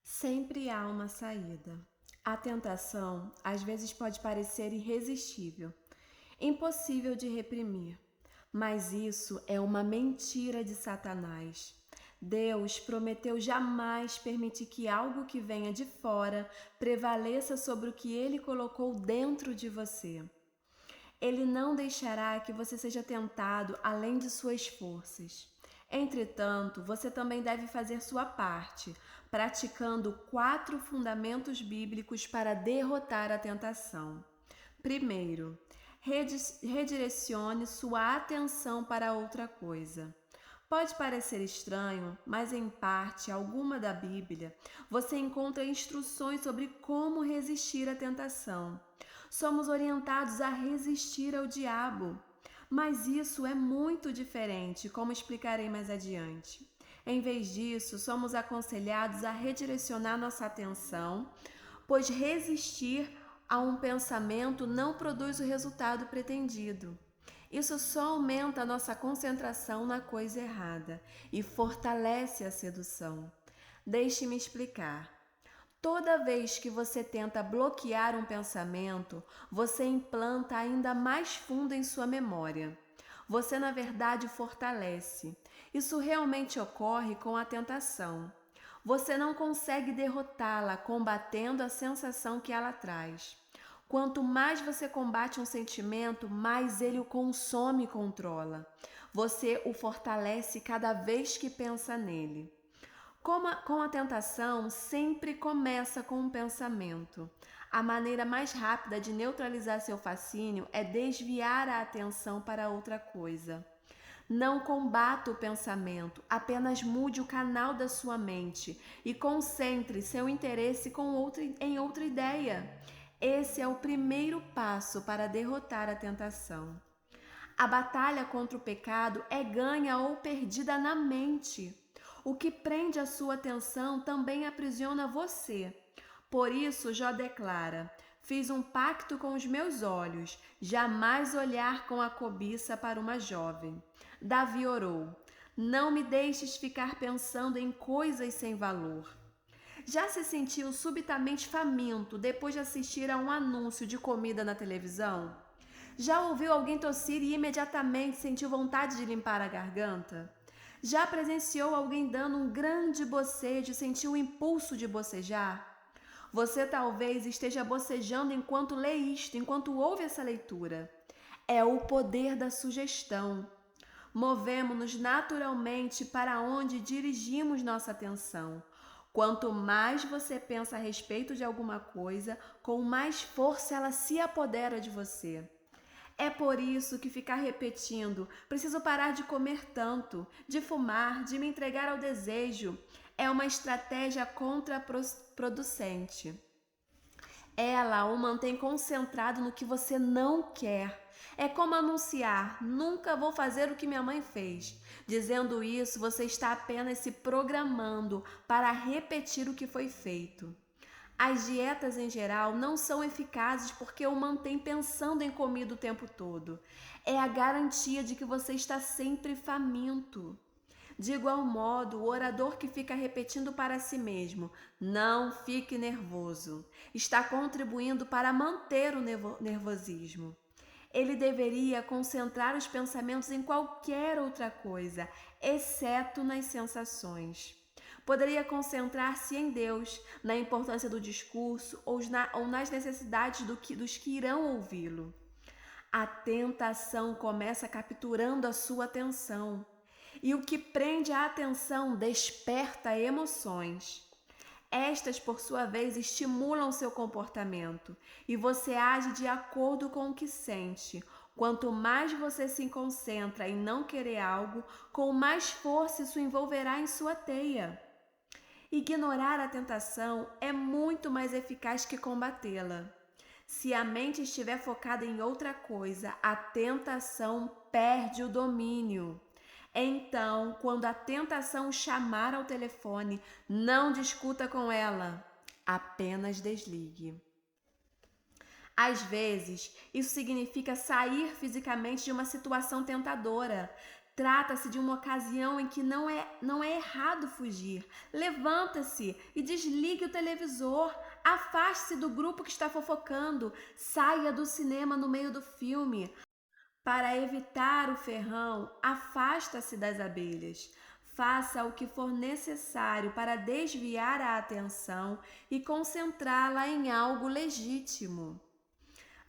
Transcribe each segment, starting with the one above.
Sempre há uma saída. A tentação às vezes pode parecer irresistível, impossível de reprimir, mas isso é uma mentira de Satanás. Deus prometeu jamais permitir que algo que venha de fora prevaleça sobre o que ele colocou dentro de você. Ele não deixará que você seja tentado além de suas forças. Entretanto, você também deve fazer sua parte, praticando 4 fundamentos bíblicos para derrotar a tentação. Primeiro, redirecione sua atenção para outra coisa. Pode parecer estranho, mas em parte alguma da Bíblia você encontra instruções sobre como resistir à tentação. Somos orientados a resistir ao diabo, mas isso é muito diferente, como explicarei mais adiante. Em vez disso, somos aconselhados a redirecionar nossa atenção, pois resistir a um pensamento não produz o resultado pretendido. Isso só aumenta a nossa concentração na coisa errada e fortalece a sedução. Deixe-me explicar. Toda vez que você tenta bloquear um pensamento, você implanta ainda mais fundo em sua memória. Você, na verdade, o fortalece. Isso realmente ocorre com a tentação. Você não consegue derrotá-la combatendo a sensação que ela traz. Quanto mais você combate um sentimento, mais ele o consome e controla. Você o fortalece cada vez que pensa nele. Com a tentação, sempre começa com um pensamento. A maneira mais rápida de neutralizar seu fascínio é desviar a atenção para outra coisa. Não combata o pensamento, apenas mude o canal da sua mente e concentre seu interesse em outra ideia. Esse é o primeiro passo para derrotar a tentação. A batalha contra o pecado é ganha ou perdida na mente. O que prende a sua atenção também aprisiona você. Por isso, Jó declara: fiz um pacto com os meus olhos, jamais olhar com a cobiça para uma jovem. Davi orou: não me deixes ficar pensando em coisas sem valor. Já se sentiu subitamente faminto depois de assistir a um anúncio de comida na televisão? Já ouviu alguém tossir e imediatamente sentiu vontade de limpar a garganta? Já presenciou alguém dando um grande bocejo e sentiu o impulso de bocejar? Você talvez esteja bocejando enquanto lê isto, enquanto ouve essa leitura. É o poder da sugestão. Movemos-nos naturalmente para onde dirigimos nossa atenção. Quanto mais você pensa a respeito de alguma coisa, com mais força ela se apodera de você. É por isso que ficar repetindo, preciso parar de comer tanto, de fumar, de me entregar ao desejo, é uma estratégia contraproducente. Ela o mantém concentrado no que você não quer. É como anunciar: nunca vou fazer o que minha mãe fez. Dizendo isso, você está apenas se programando para repetir o que foi feito. As dietas em geral não são eficazes porque o mantém pensando em comida o tempo todo. É a garantia de que você está sempre faminto. De igual modo, o orador que fica repetindo para si mesmo: não fique nervoso, está contribuindo para manter o nervosismo. Ele deveria concentrar os pensamentos em qualquer outra coisa, exceto nas sensações. Poderia concentrar-se em Deus, na importância do discurso ou nas necessidades dos que irão ouvi-lo. A tentação começa capturando a sua atenção. E o que prende a atenção desperta emoções. Estas, por sua vez, estimulam seu comportamento e você age de acordo com o que sente. Quanto mais você se concentra em não querer algo, com mais força isso envolverá em sua teia. Ignorar a tentação é muito mais eficaz que combatê-la. Se a mente estiver focada em outra coisa, a tentação perde o domínio. Então, quando a tentação chamar ao telefone, não discuta com ela, apenas desligue. Às vezes, isso significa sair fisicamente de uma situação tentadora. Trata-se de uma ocasião em que não é errado fugir. Levanta-se e desligue o televisor. Afaste-se do grupo que está fofocando. Saia do cinema no meio do filme. Para evitar o ferrão, afasta-se das abelhas. Faça o que for necessário para desviar a atenção e concentrá-la em algo legítimo.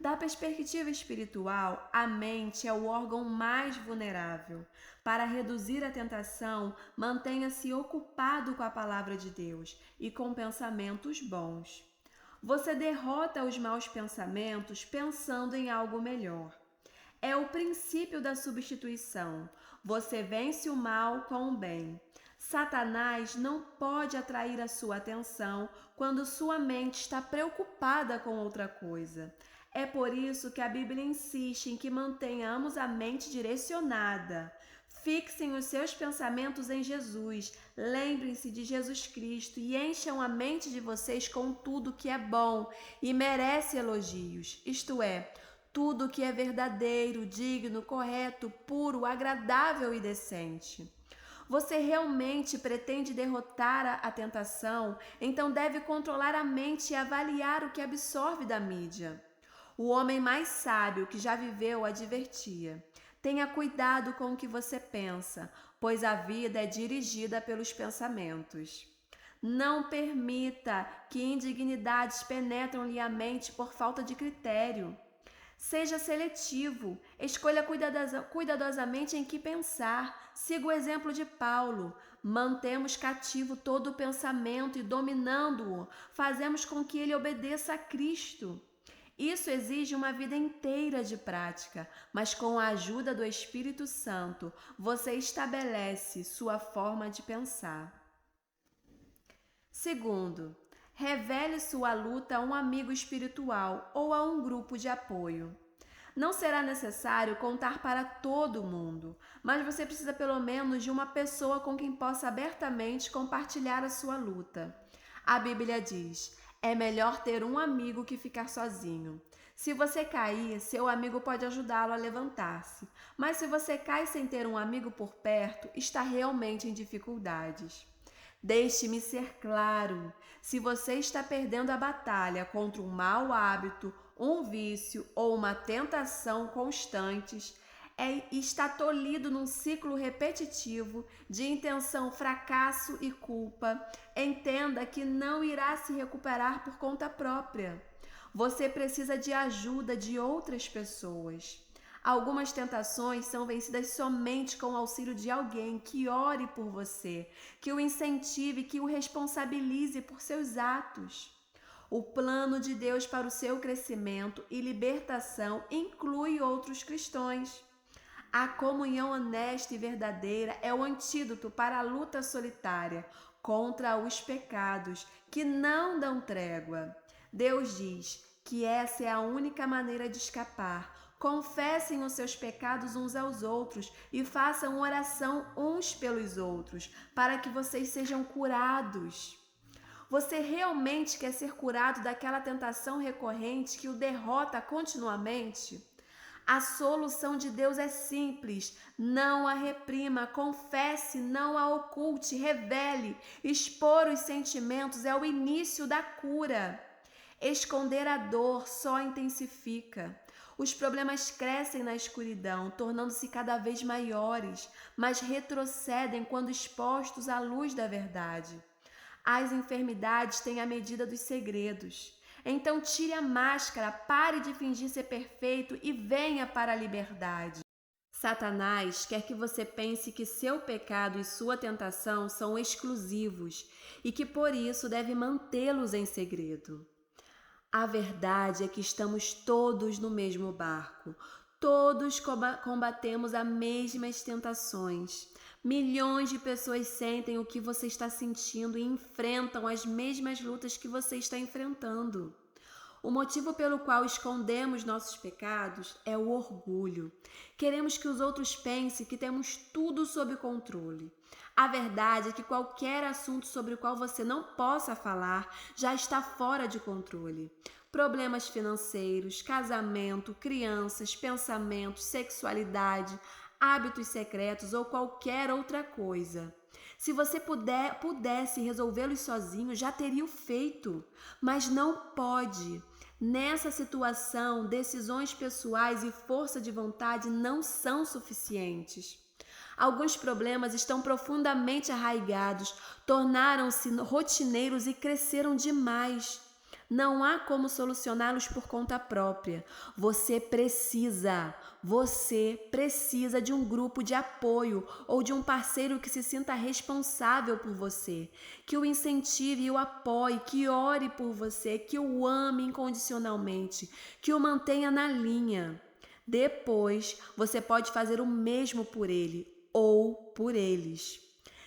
Da perspectiva espiritual, a mente é o órgão mais vulnerável. Para reduzir a tentação, mantenha-se ocupado com a palavra de Deus e com pensamentos bons. Você derrota os maus pensamentos pensando em algo melhor. É o princípio da substituição. Você vence o mal com o bem. Satanás não pode atrair a sua atenção quando sua mente está preocupada com outra coisa. É por isso que a Bíblia insiste em que mantenhamos a mente direcionada. Fixem os seus pensamentos em Jesus, lembrem-se de Jesus Cristo e encham a mente de vocês com tudo que é bom e merece elogios, isto é, tudo que é verdadeiro, digno, correto, puro, agradável e decente. Você realmente pretende derrotar a tentação, então deve controlar a mente e avaliar o que absorve da mídia. O homem mais sábio que já viveu advertia: tenha cuidado com o que você pensa, pois a vida é dirigida pelos pensamentos. Não permita que indignidades penetram-lhe a mente por falta de critério. Seja seletivo, escolha cuidadosamente em que pensar. Siga o exemplo de Paulo. Mantemos cativo todo o pensamento e, dominando-o, fazemos com que ele obedeça a Cristo. Isso exige uma vida inteira de prática, mas com a ajuda do Espírito Santo, você estabelece sua forma de pensar. Segundo, revele sua luta a um amigo espiritual ou a um grupo de apoio. Não será necessário contar para todo mundo, mas você precisa pelo menos de uma pessoa com quem possa abertamente compartilhar a sua luta. A Bíblia diz: é melhor ter um amigo que ficar sozinho. Se você cair, seu amigo pode ajudá-lo a levantar-se. Mas se você cai sem ter um amigo por perto, está realmente em dificuldades. Deixe-me ser claro: se você está perdendo a batalha contra um mau hábito, um vício ou uma tentação constantes, está tolhido num ciclo repetitivo de intenção, fracasso e culpa, entenda que não irá se recuperar por conta própria. Você precisa de ajuda de outras pessoas. Algumas tentações são vencidas somente com o auxílio de alguém que ore por você, que o incentive, que o responsabilize por seus atos. O plano de Deus para o seu crescimento e libertação inclui outros cristãos. A comunhão honesta e verdadeira é o antídoto para a luta solitária contra os pecados que não dão trégua. Deus diz que essa é a única maneira de escapar. Confessem os seus pecados uns aos outros e façam oração uns pelos outros, para que vocês sejam curados. Você realmente quer ser curado daquela tentação recorrente que o derrota continuamente? A solução de Deus é simples: não a reprima, confesse, não a oculte, revele. Expor os sentimentos é o início da cura. Esconder a dor só intensifica. Os problemas crescem na escuridão, tornando-se cada vez maiores, mas retrocedem quando expostos à luz da verdade. As enfermidades têm a medida dos segredos. Então tire a máscara, pare de fingir ser perfeito e venha para a liberdade. Satanás quer que você pense que seu pecado e sua tentação são exclusivos e que por isso deve mantê-los em segredo. A verdade é que estamos todos no mesmo barco. Todos combatemos as mesmas tentações. Milhões de pessoas sentem o que você está sentindo e enfrentam as mesmas lutas que você está enfrentando. O motivo pelo qual escondemos nossos pecados é o orgulho. Queremos que os outros pensem que temos tudo sob controle. A verdade é que qualquer assunto sobre o qual você não possa falar já está fora de controle. Problemas financeiros, casamento, crianças, pensamentos, sexualidade, hábitos secretos ou qualquer outra coisa. Se você pudesse resolvê-los sozinho, já teria o feito, mas não pode. Nessa situação, decisões pessoais e força de vontade não são suficientes. Alguns problemas estão profundamente arraigados, tornaram-se rotineiros e cresceram demais. Não há como solucioná-los por conta própria. Você precisa de um grupo de apoio ou de um parceiro que se sinta responsável por você, que o incentive e o apoie, que ore por você, que o ame incondicionalmente, que o mantenha na linha. Depois, você pode fazer o mesmo por ele ou por eles.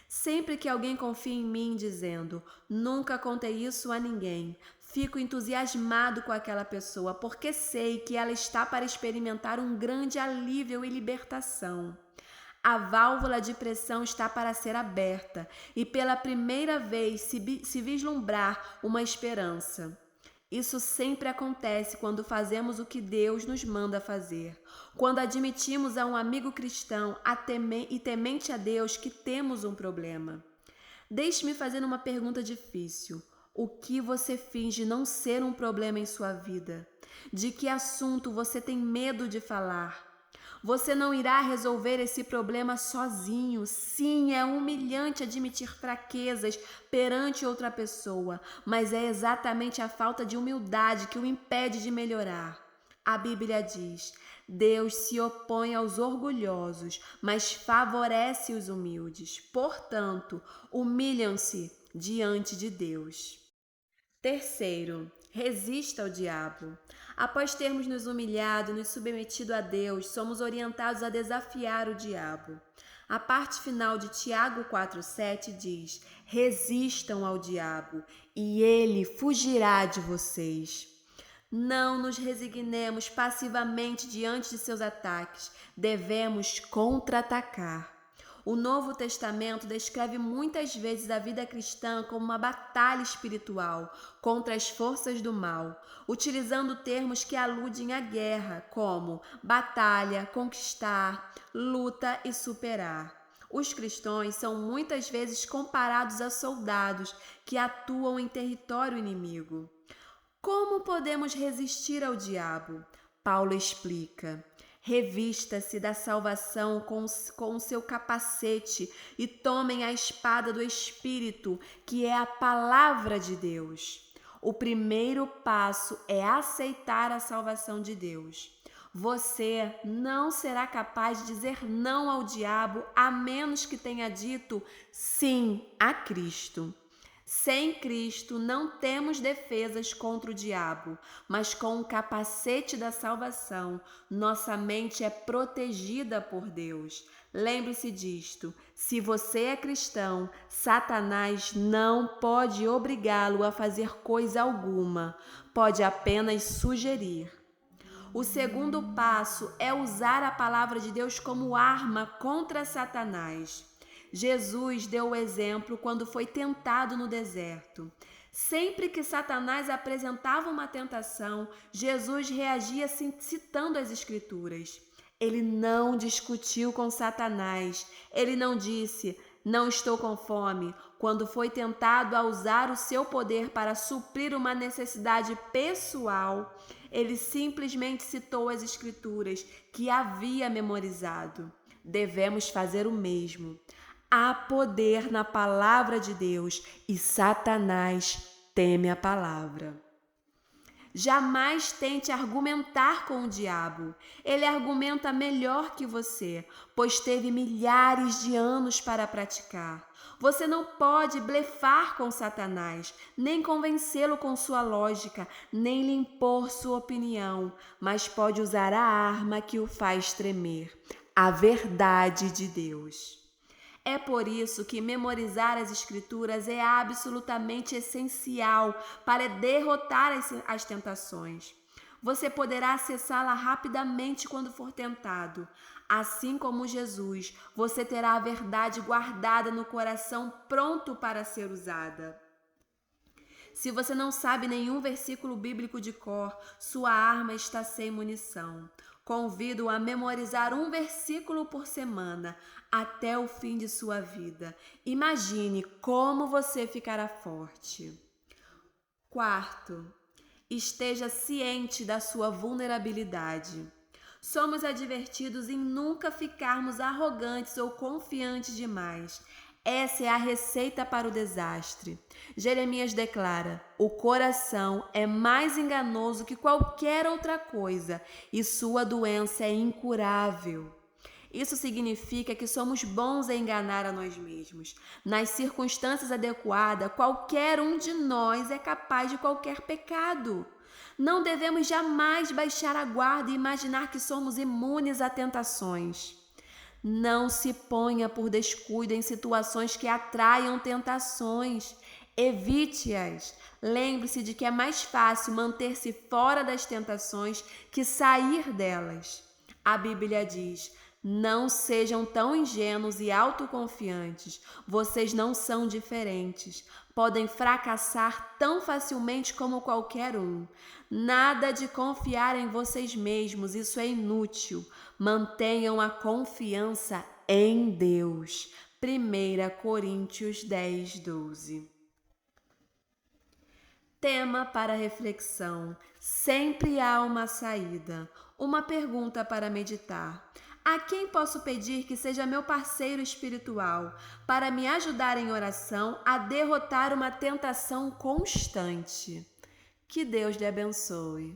Sempre que alguém confia em mim dizendo, nunca contei isso a ninguém, fico entusiasmado com aquela pessoa porque sei que ela está para experimentar um grande alívio e libertação. A válvula de pressão está para ser aberta e pela primeira vez se vislumbrar uma esperança. Isso sempre acontece quando fazemos o que Deus nos manda fazer. Quando admitimos a um amigo cristão e temente a Deus que temos um problema. Deixe-me fazer uma pergunta difícil. O que você finge não ser um problema em sua vida? De que assunto você tem medo de falar? Você não irá resolver esse problema sozinho. Sim, é humilhante admitir fraquezas perante outra pessoa, mas é exatamente a falta de humildade que o impede de melhorar. A Bíblia diz: Deus se opõe aos orgulhosos, mas favorece os humildes. Portanto, humilham-se diante de Deus. Terceiro, resista ao diabo. Após termos nos humilhado e nos submetido a Deus, somos orientados a desafiar o diabo. A parte final de Tiago 4,7 diz: resistam ao diabo e ele fugirá de vocês. Não nos resignemos passivamente diante de seus ataques, devemos contra-atacar. O Novo Testamento descreve muitas vezes a vida cristã como uma batalha espiritual contra as forças do mal, utilizando termos que aludem à guerra, como batalha, conquistar, luta e superar. Os cristãos são muitas vezes comparados a soldados que atuam em território inimigo. Como podemos resistir ao diabo? Paulo explica. Revista-se da salvação com o seu capacete e tomem a espada do Espírito, que é a palavra de Deus. O primeiro passo é aceitar a salvação de Deus. Você não será capaz de dizer não ao diabo a menos que tenha dito sim a Cristo. Sem Cristo não temos defesas contra o diabo, mas com o capacete da salvação, nossa mente é protegida por Deus. Lembre-se disto: se você é cristão, Satanás não pode obrigá-lo a fazer coisa alguma, pode apenas sugerir. O segundo passo é usar a palavra de Deus como arma contra Satanás. Jesus deu o exemplo quando foi tentado no deserto. Sempre que Satanás apresentava uma tentação, Jesus reagia citando as Escrituras. Ele não discutiu com Satanás. Ele não disse, não estou com fome, quando foi tentado a usar o seu poder para suprir uma necessidade pessoal. Ele simplesmente citou as Escrituras que havia memorizado. Devemos fazer o mesmo. Há poder na palavra de Deus e Satanás teme a palavra. Jamais tente argumentar com o diabo. Ele argumenta melhor que você, pois teve milhares de anos para praticar. Você não pode blefar com Satanás, nem convencê-lo com sua lógica, nem lhe impor sua opinião, mas pode usar a arma que o faz tremer, a verdade de Deus. É por isso que memorizar as Escrituras é absolutamente essencial para derrotar as tentações. Você poderá acessá-la rapidamente quando for tentado. Assim como Jesus, você terá a verdade guardada no coração, pronto para ser usada. Se você não sabe nenhum versículo bíblico de cor, sua arma está sem munição. Convido a memorizar um versículo por semana até o fim de sua vida. Imagine como você ficará forte. Quarto, esteja ciente da sua vulnerabilidade. Somos advertidos em nunca ficarmos arrogantes ou confiantes demais. Essa é a receita para o desastre. Jeremias declara: o coração é mais enganoso que qualquer outra coisa e sua doença é incurável. Isso significa que somos bons em enganar a nós mesmos. Nas circunstâncias adequadas, qualquer um de nós é capaz de qualquer pecado. Não devemos jamais baixar a guarda e imaginar que somos imunes a tentações. Não se ponha por descuido em situações que atraiam tentações. Evite-as. Lembre-se de que é mais fácil manter-se fora das tentações que sair delas. A Bíblia diz: não sejam tão ingênuos e autoconfiantes. Vocês não são diferentes. Podem fracassar tão facilmente como qualquer um. Nada de confiar em vocês mesmos, isso é inútil. Mantenham a confiança em Deus. 1 Coríntios 10, 12. Tema para reflexão: sempre há uma saída. Uma pergunta para meditar: a quem posso pedir que seja meu parceiro espiritual para me ajudar em oração a derrotar uma tentação constante? Que Deus lhe abençoe.